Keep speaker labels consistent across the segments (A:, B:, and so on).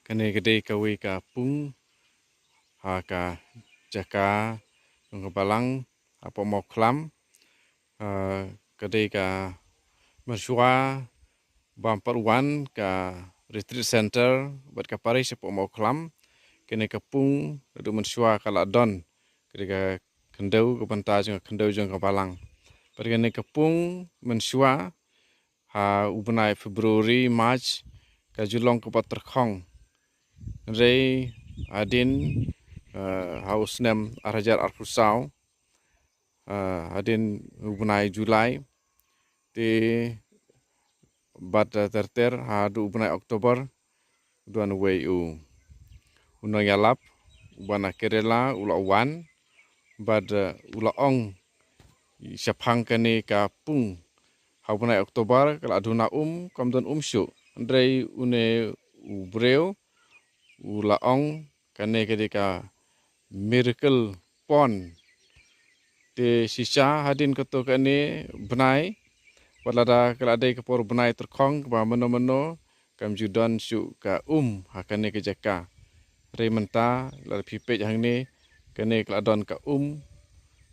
A: kene gede kawe ka pung ha ka jaka ng balang apa mau klam gede ka mersua bamperwan ka retreat center buat ka Paris apa mau klam kene ka pung du mersua kala don gede ka kendau ka banta jeng kendau jeng ka balang kene ka pung mersua ha ubnai Februari March ka julong ka paterkhong Rei adin haus nem arajar arfusau adin ubnai Julai ti bad terter ha du ubnai Oktober duan wei uno yalap ubana kerela ula wan bad ula ong syapang kani ka pung ha ubnai Oktober kala aduna kamdon syu Andrei une ubreu ulaong kane kedika miracle pon te sisa hadin keto kane benai walada kelade ke por benai terkhong ba meno kam judan su ka hakane ke jaka rementa la pipej hang ni kane kladon ka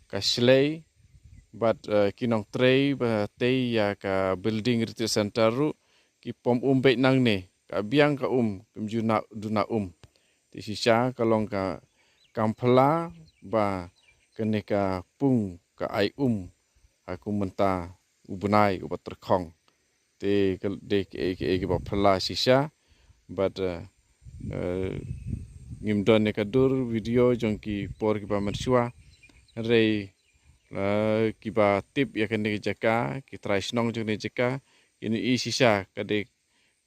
A: ka slay bat kinong trei ba te ya ka building retreat center ru ki pom be nang ne ka biang ka kam juna duna di sisa kalong ka kampala ba kene ka pung ka ai aku menta ubnai ubat terkhong te ke ba phala sisa but ngimdon ne kadur video jongki por ki ba mersua rei ki ba tip ya kene jaka ki trai snong jong ne jaka ini sisa kade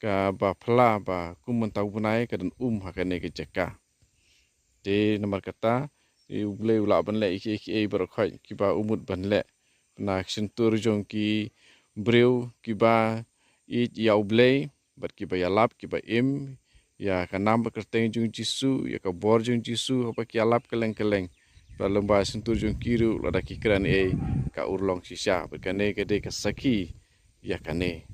A: ka ba phala ba kumenta ubnai kadan hakane ke jaka te nomor kata uble ula banle iki berkhoi kiba umut banle na sentur jong ki breu kiba ya uble bat kiba ya lap kiba ya kanam berkerteng jong jisu ya ka bor jong jisu apa ki alap keleng ba lomba sentur jong kiru lada kikran ka urlong sisa berkane kede ka saki ya kane